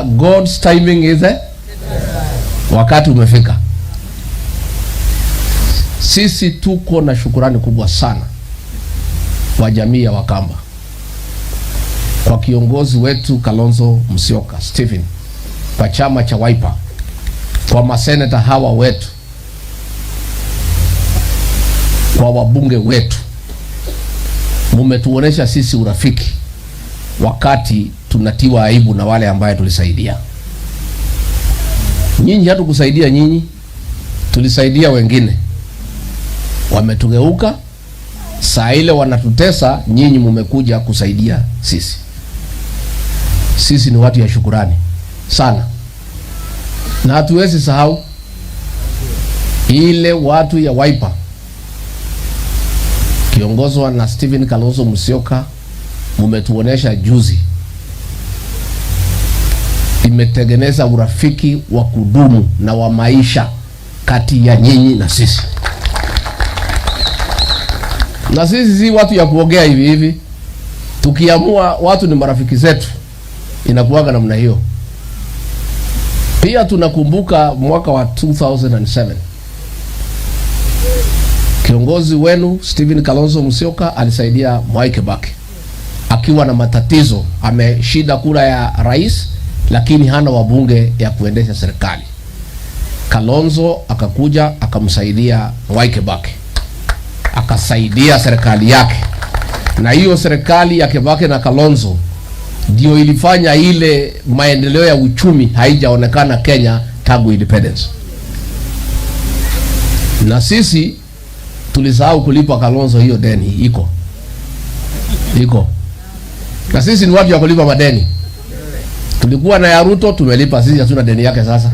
God's timing is wakati umefika. Sisi tuko na shukurani kubwa sana kwa jamii ya Wakamba, kwa kiongozi wetu Kalonzo Musyoka Stephen, kwa chama cha Wiper, kwa maseneta hawa wetu, kwa wabunge wetu. Mumetuonesha sisi urafiki wakati tunatiwa aibu na wale ambaye tulisaidia. Nyinyi hatukusaidia nyinyi, tulisaidia wengine. Wametugeuka, saa ile wanatutesa, nyinyi mumekuja kusaidia sisi. Sisi ni watu ya shukurani sana. Na hatuwezi sahau ile watu ya Wiper kiongozwa na Stephen Kalonzo Musyoka, mumetuonesha juzi. Imetengeneza urafiki wa kudumu na wa maisha kati ya nyinyi na sisi. Na sisi si watu ya kuongea hivi hivi. Tukiamua watu ni marafiki zetu, inakuwaga namna hiyo. Pia tunakumbuka mwaka wa 2007. Kiongozi wenu Stephen Kalonzo Musyoka alisaidia Mwai Kibaki akiwa na matatizo, ameshida kura ya rais lakini hana wabunge ya kuendesha serikali. Kalonzo akakuja akamsaidia Mwai Kibaki, akasaidia serikali yake, na hiyo serikali ya Kibaki na Kalonzo ndio ilifanya ile maendeleo ya uchumi haijaonekana Kenya tangu independence. Na sisi tulisahau kulipa Kalonzo hiyo deni. Iko. Na sisi ni watu ya kulipa madeni. Tulikuwa na ya Ruto, tumelipa. Sisi hatuna deni yake sasa.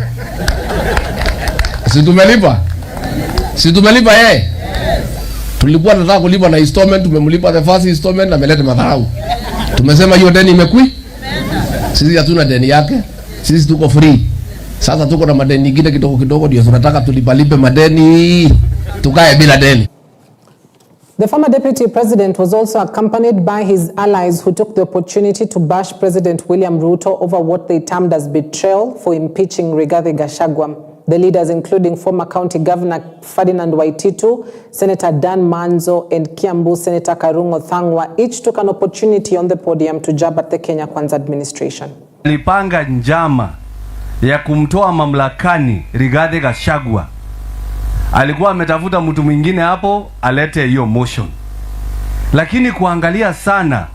Si tumelipa yeye. Tulikuwa tunataka kulipa na installment, tumemlipa the first installment na ameleta madharau. Tumesema hiyo deni imekui. Sisi hatuna deni yake. Sisi tuko free. Sasa tuko na madeni mengine kidogo ndio tunataka tulipalipe madeni. Tukae bila deni. The former deputy president was also accompanied by his allies who took the opportunity to bash President William Ruto over what they termed as betrayal for impeaching Rigathi Gachagua. The leaders, including former county governor Ferdinand Waititu, Senator Dan Manzo, and Kiambu Senator Karungo Thangwa, each took an opportunity on the podium to jab at the Kenya Kwanza administration. Alipanga njama ya kumtoa mamlakani Rigathi Gachagua. Alikuwa ametafuta mtu mwingine hapo alete hiyo motion. Lakini kuangalia sana,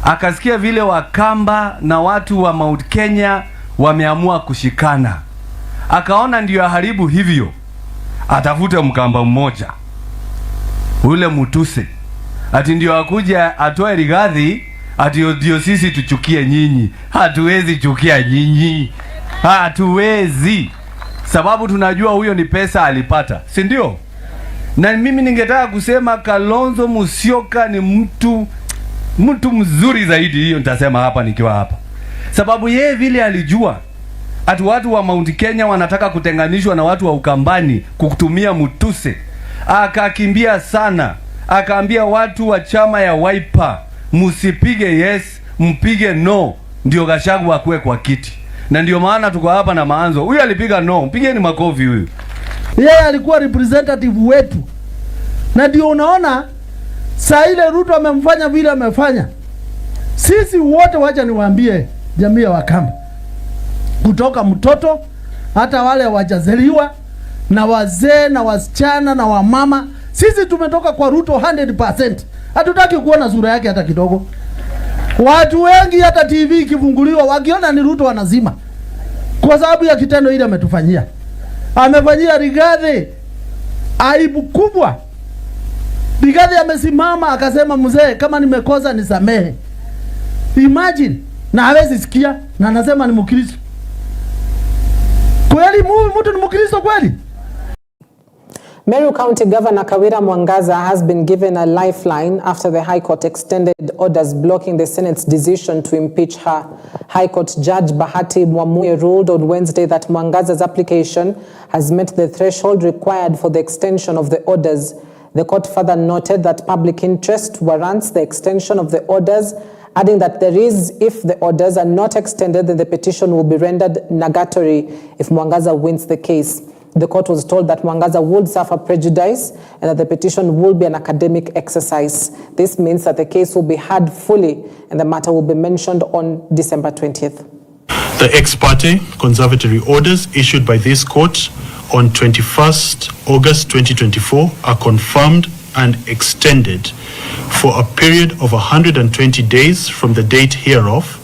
akasikia vile Wakamba na watu wa Mount Kenya wameamua kushikana. Akaona ndio haribu hivyo, atafute Mkamba mmoja, ule Mutuse, ati ndio akuja atoe Rigathi, ati ndio sisi tuchukie nyinyi. Hatuwezi chukia nyinyi, hatuwezi, sababu tunajua huyo ni pesa alipata, si ndio? Na mimi ningetaka kusema Kalonzo Musyoka ni mtu mzuri zaidi. Hiyo nitasema hapa nikiwa hapa, sababu yeye vile alijua ati watu wa Mount Kenya wanataka kutenganishwa na watu wa Ukambani kutumia Mutuse. Akakimbia sana, akaambia watu wa chama ya Wiper, msipige yes, mpige no, ndio Gachagua akue kwa kiti. Na ndio maana tuko hapa na Maanzo. Huyu alipiga no, mpigeni makofi huyu. Yeye alikuwa representative wetu. Na ndio unaona saa ile Ruto amemfanya vile amefanya. Sisi wote wacha niwaambie jamii ya Wakamba, kutoka mtoto hata wale wajazaliwa na wazee na wasichana na wamama, sisi tumetoka kwa Ruto 100%. Hatutaki kuona sura yake hata kidogo. Watu wengi hata TV ikifunguliwa wakiona ni Ruto wanazima, kwa sababu ya kitendo ile ametufanyia. Amefanyia Rigathi aibu kubwa. Rigathi amesimama akasema, mzee, kama nimekosa nisamehe. Imagine, na hawezi sikia na anasema ni Mkristo. Kweli mtu ni Mkristo kweli? Meru County Governor Kawira Mwangaza has been given a lifeline after the High Court extended orders blocking the Senate's decision to impeach her. High Court Judge Bahati Mwamuye ruled on Wednesday that Mwangaza's application has met the threshold required for the extension of the orders. The court further noted that public interest warrants the extension of the orders adding that if the orders are not extended, then the petition will be rendered nugatory if Mwangaza wins the case. The court was told that Mwangaza would suffer prejudice and that the petition will be an academic exercise. This means that the case will be heard fully and the matter will be mentioned on December 20th. The ex parte conservatory orders issued by this court on 21st August 2024 are confirmed and extended for a period of 120 days from the date hereof,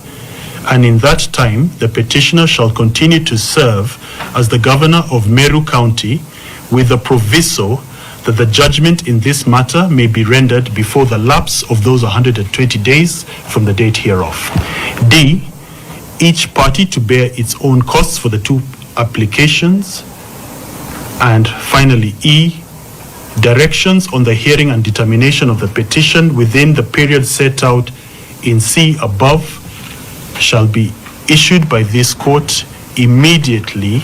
and in that time the petitioner shall continue to serve as the governor of Meru County with the proviso that the judgment in this matter may be rendered before the lapse of those 120 days from the date hereof. D, each party to bear its own costs for the two applications. And finally, E, directions on the hearing and determination of the petition within the period set out in C above shall be issued by this court immediately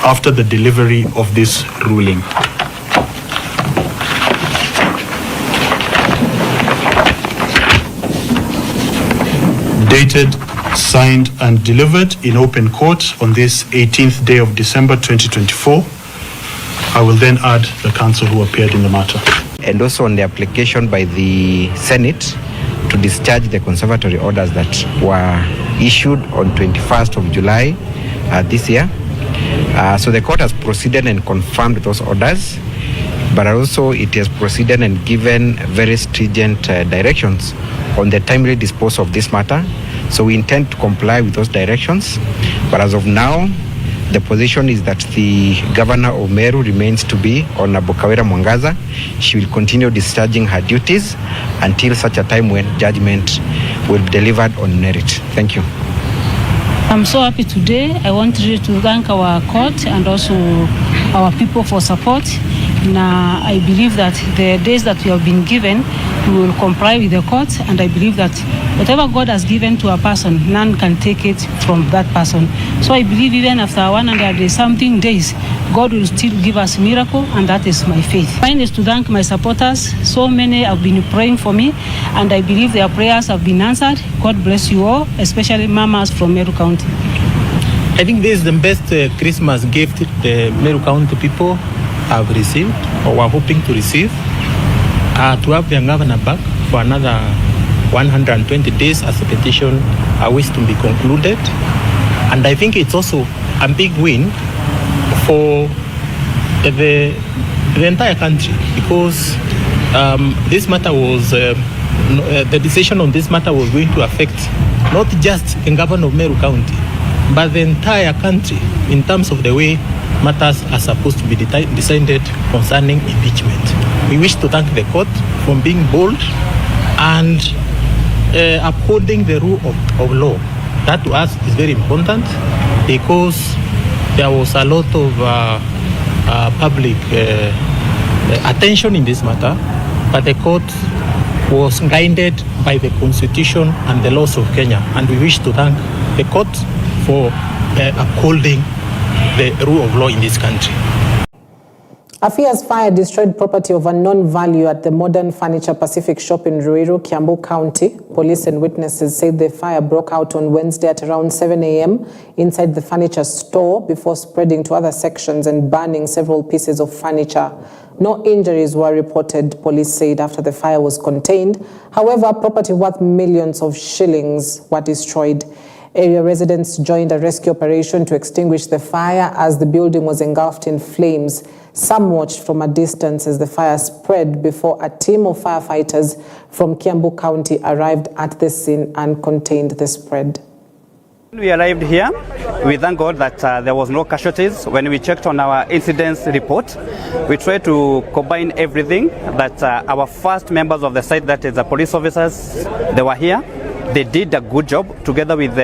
after the delivery of this ruling. Dated, signed and delivered in open court on this 18th day of December 2024. I will then add the counsel who appeared in the matter. And also on the application by the Senate to discharge the conservatory orders that were issued on 21st of July this year. So the court has proceeded and confirmed those orders, but also it has proceeded and given very stringent directions on the timely disposal of this matter. So we intend to comply with those directions, but as of now, the position is that the governor of Meru remains to be Honorable Kawira Mwangaza. She will continue discharging her duties until such a time when judgment will be delivered on merit. Thank you. I'm so happy today. I want to thank our court and also our people for support. Now, I believe that the days that we have been given, we will comply with the court, and I believe that whatever God has given to a person, none can take it from that person. So I believe even after 100-something days, God will still give us miracle, and that is my faith. Mine is to thank my supporters. So many have been praying for me, and I believe their prayers have been answered. God bless you all, especially mamas from Meru County. I think this is the best Christmas gift the Meru County people have received or were hoping to receive. To have their governor back for another 120 days as the petition awaits to be concluded. And I think it's also a big win for the entire country, because this matter was, the decision on this matter was going to affect not just the governor of Meru County, but the entire country in terms of the way matters are supposed to be decided concerning impeachment. We wish to thank the court for being bold and upholding the rule of law. That to us is very important, because there was a lot of public attention in this matter, but the court was guided by the Constitution and the laws of Kenya, and we wish to thank the court for upholding the rule of law in this country. A fierce fire destroyed property of unknown value at the Modern Furniture Pacific shop in Ruiru, Kiambu County. Police and witnesses said the fire broke out on Wednesday at around 7 a.m. inside the furniture store before spreading to other sections and burning several pieces of furniture. No injuries were reported, police said, after the fire was contained. However, property worth millions of shillings were destroyed. Area residents joined a rescue operation to extinguish the fire as the building was engulfed in flames. Some watched from a distance as the fire spread before a team of firefighters from Kiambu County arrived at the scene and contained the spread. When we arrived here, we thank God that there was no casualties. When we checked on our incidents report, we tried to combine everything that our first members of the site, that is the police officers, they were here. They did a good job together with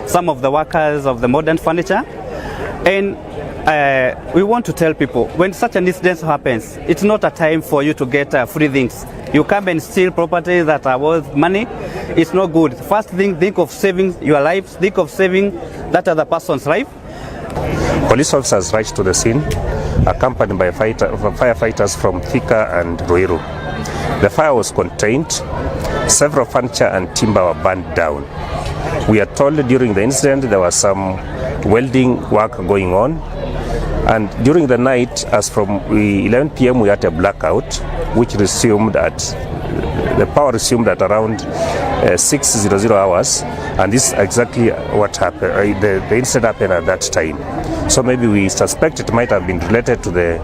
some of the workers of the Modern Furniture. And we want to tell people, when such an incident happens, it's not a time for you to get free things. You come and steal property that are worth money. It's not good. First thing, think of saving your lives. Think of saving that other person's life. Police officers rushed to the scene, accompanied by firefighters from Thika and Ruiru. The fire was contained several furniture and timber were burned down. We are told during the incident there was some welding work going on, and during the night, as from 11 p.m. we had a blackout, which resumed at the power resumed at around 6:00 hours, and this is exactly what happened. The incident happened at that time. So maybe we suspect it might have been related to the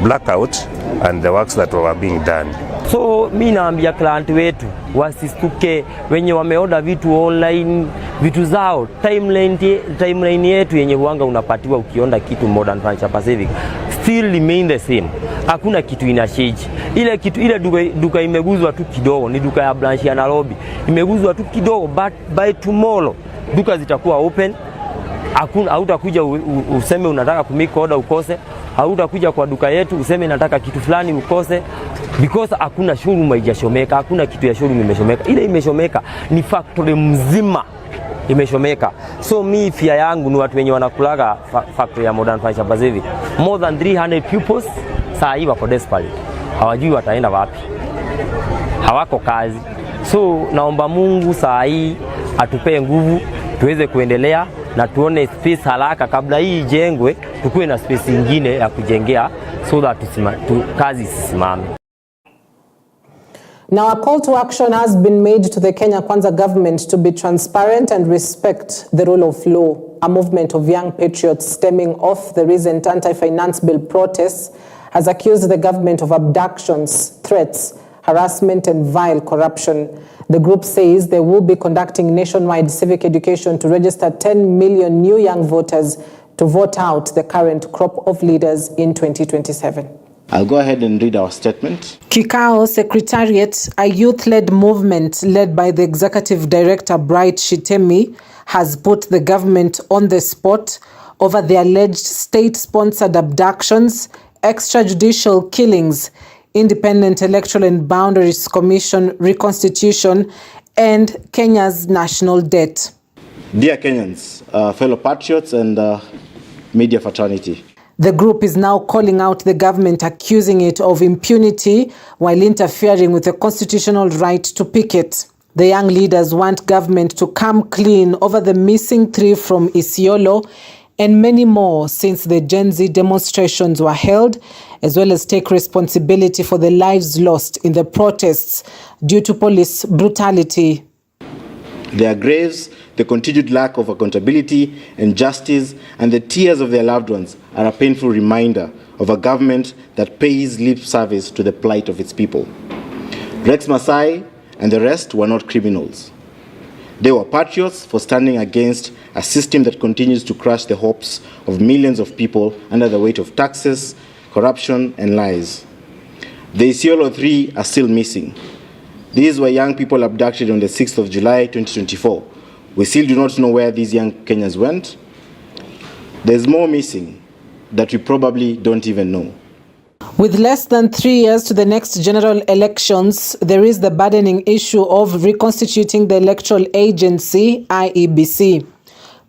blackout and the works that were being done. So mimi naambia client wetu wasistuke wenye wameoda vitu online, vitu zao timeline yetu yenye huanga unapatiwa ukionda kitu Modern Furniture Pacific still remain the same. Hakuna kitu inachange. Ile duka imeguzwa tu kidogo, ni duka ya branch ya Nairobi. Imeguzwa tu kidogo, but by tomorrow duka zitakuwa open. Hakuna hautakuja useme unataka kumake order ukose. Hautakuja kwa duka yetu useme nataka kitu fulani ukose, because hakuna showroom haijashomeka, hakuna kitu ya showroom imeshomeka. Ile imeshomeka ni factory mzima imeshomeka. So mi fear yangu ni watu wenye wanakulaga factory ya Modern Furniture Pacific. More than 300 pupils saa hii wako desperate. Hawajui wataenda wapi. Hawako kazi. So naomba Mungu saa hii atupee nguvu tuweze kuendelea na tuone space haraka kabla hii ijengwe, tukue na space nyingine ya kujengea so that kazi isisimame. Now, a call to action has been made to the Kenya Kwanza government to be transparent and respect the rule of law. A movement of young patriots stemming off the recent anti-finance bill protests has accused the government of abductions, threats, harassment and vile corruption. The group says they will be conducting nationwide civic education to register 10 million new young voters to vote out the current crop of leaders in 2027. I'll go ahead and read our statement. Kikao Secretariat, a youth-led movement led by the Executive Director Bright Shitemi, has put the government on the spot over the alleged state-sponsored abductions, extrajudicial killings, Independent Electoral and Boundaries Commission reconstitution, and Kenya's national debt. Dear Kenyans, fellow patriots and media fraternity, the group is now calling out the government, accusing it of impunity while interfering with the constitutional right to picket. The young leaders want government to come clean over the missing 3 from Isiolo and many more since the Gen Z demonstrations were held, as well as take responsibility for the lives lost in the protests due to police brutality. Their graves, the continued lack of accountability and justice, and the tears of their loved ones are a painful reminder of a government that pays lip service to the plight of its people. Rex Masai and the rest were not criminals. They were patriots for standing against a system that continues to crush the hopes of millions of people under the weight of taxes, corruption, and lies. The Isiolo 3 are still missing. These were young people abducted on the 6th of July 2024. We still do not know where these young Kenyans went. There's more missing that we probably don't even know. With less than 3 years to the next general elections, there is the burdening issue of reconstituting the Electoral Agency, IEBC.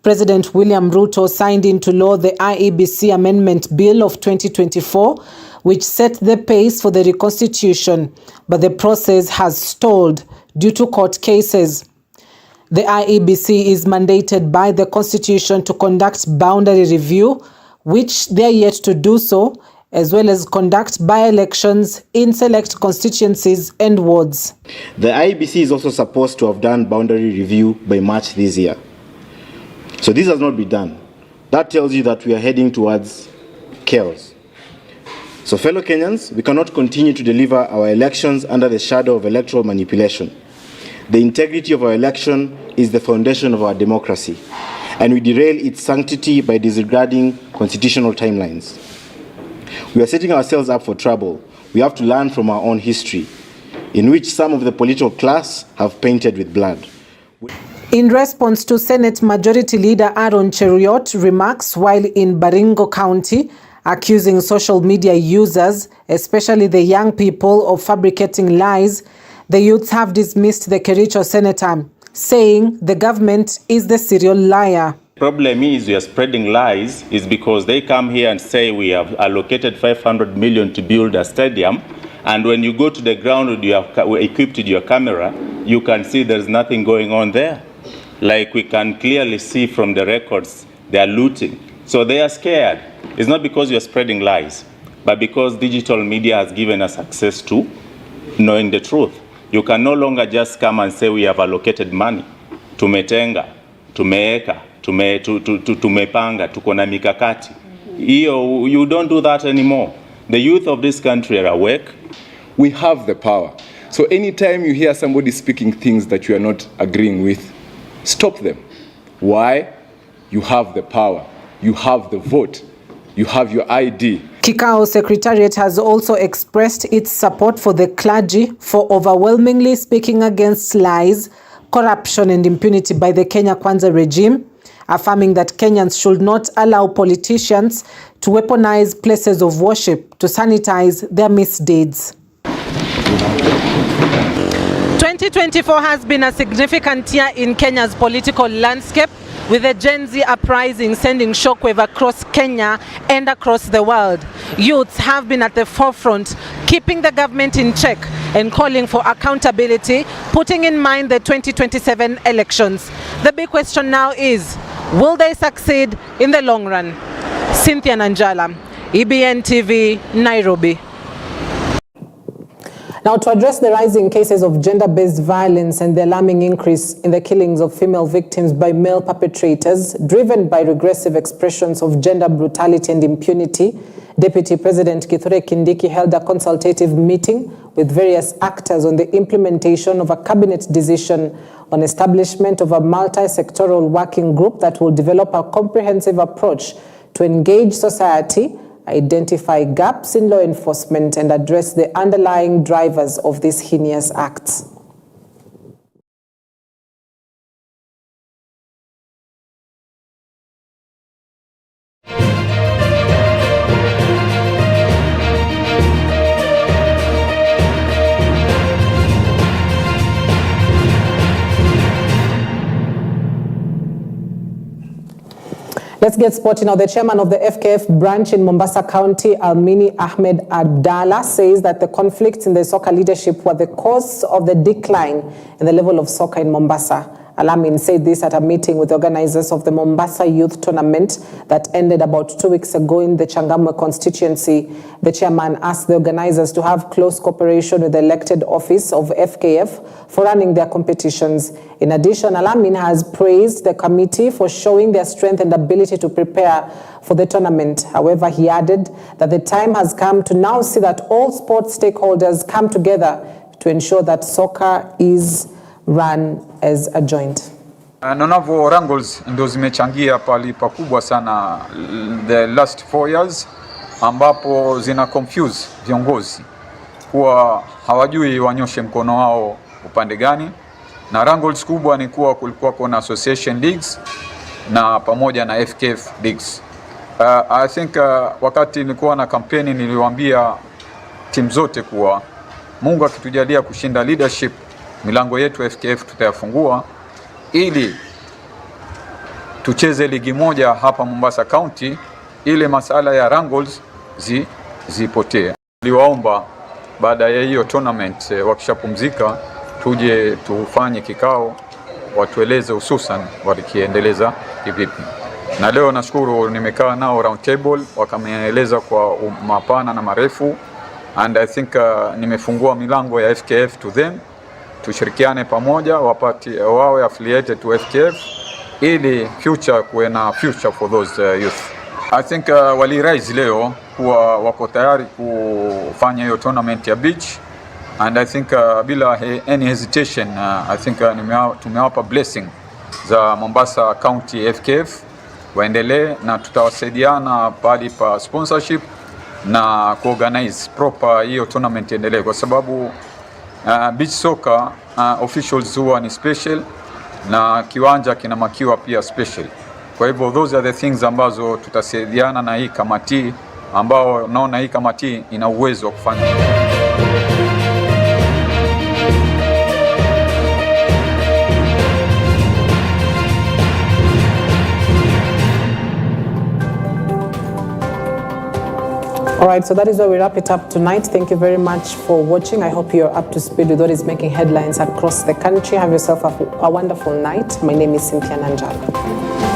President William Ruto signed into law the IEBC Amendment Bill of 2024, which set the pace for the reconstitution, but the process has stalled due to court cases. The IEBC is mandated by the Constitution to conduct boundary review, which they are yet to do so, as well as conduct by-elections in select constituencies and wards. The IEBC is also supposed to have done boundary review by March this year. So this has not been done. That tells you that we are heading towards chaos. So fellow Kenyans, we cannot continue to deliver our elections under the shadow of electoral manipulation. The integrity of our election is the foundation of our democracy, and we derail its sanctity by disregarding constitutional timelines. We are setting ourselves up for trouble. We have to learn from our own history, in which some of the political class have painted with blood. In response to Senate Majority Leader Aaron Cheruiyot remarks while in Baringo County, accusing social media users, especially the young people, of fabricating lies, the youths have dismissed the Kericho senator, saying the government is the serial liar. Problem is we are spreading lies is because they come here and say we have allocated 500 million to build a stadium, And when you go to the ground with equipped with your camera, you can see there's nothing going on there. Like we can clearly see from the records, they are looting. So they are scared. It's not because you're spreading lies, but because digital media has given us access to knowing the truth. You can no longer just come and say we have allocated money. Tumetenga, tumeeka, tumepanga, tuko na mikakati. You don't do that anymore. The youth of this country are awake. We have the power. So anytime you hear somebody speaking things that you are not agreeing with, stop them. Why? You have the power. You have the vote. You have your ID. Kikao Secretariat has also expressed its support for the clergy for overwhelmingly speaking against lies, corruption and impunity by the Kenya Kwanza regime, affirming that Kenyans should not allow politicians to weaponize places of worship to sanitize their misdeeds. 2024 has been a significant year in Kenya's political landscape, with the Gen Z uprising sending shockwave across Kenya and across the world. Youths have been at the forefront, keeping the government in check and calling for accountability, putting in mind the 2027 elections. The big question now is, will they succeed in the long run? Cynthia Nanjala, EBN TV, Nairobi. Now, to address the rising cases of gender-based violence and the alarming increase in the killings of female victims by male perpetrators, driven by regressive expressions of gender brutality and impunity, Deputy President Kithure Kindiki held a consultative meeting with various actors on the implementation of a cabinet decision on establishment of a multi-sectoral working group that will develop a comprehensive approach to engage society, identify gaps in law enforcement, and address the underlying drivers of these heinous acts. Let's get sporty now. The chairman of the FKF branch in Mombasa County, Almini Ahmed Abdallah, says that the conflicts in the soccer leadership were the cause of the decline in the level of soccer in Mombasa. Alamin said this at a meeting with organizers of the Mombasa Youth Tournament that ended about 2 weeks ago in the Changamwe constituency. The chairman asked the organizers to have close cooperation with the elected office of FKF for running their competitions. In addition, Alamin has praised the committee for showing their strength and ability to prepare for the tournament. However, he added that the time has come to now see that all sports stakeholders come together to ensure that soccer is run as a joint. Nonavo wrangles ndo zimechangia pali pakubwa sana the last 4 years, ambapo zina confuse viongozi kuwa hawajui wanyoshe mkono wao upande gani, na wrangles kubwa ni kuwa kulikuwa kuna association leagues na pamoja na FKF leagues. I think wakati nilikuwa na kampeni niliwaambia timu zote kuwa Mungu akitujalia kushinda leadership, milango yetu FKF tutayafungua ili tucheze ligi moja hapa Mombasa County, ile masala ya wrangles zipotee. Niliwaomba baada ya hiyo tournament wakishapumzika tuje tufanye kikao, watueleze hususan walikiendeleza kivipi. Na leo nashukuru nimekaa nao round table, wakanieleza kwa mapana na marefu, and I think nimefungua milango ya FKF to them, tushirikiane pamoja, wawe affiliated to FKF ili future kuwe na future for those youth. I think wali rise leo kuwa wako tayari kufanya hiyo tournament ya beach, and I think bila any hesitation I think tumewapa blessing za Mombasa County FKF waendelee, na tutawasaidiana pali pa sponsorship na kuorganize proper hiyo tournament endelee, kwa sababu beach soccer officials huwa ni special na kiwanja kinamakiwa pia special. Kwa hivyo those are the things ambazo tutasaidiana na hii kamati, ambao naona hii kamati ina uwezo wa kufanya. All right, so that is where we wrap it up tonight. Thank you very much for watching. I hope you're up to speed with what is making headlines across the country. Have yourself a wonderful night. My name is Cynthia Nanjala.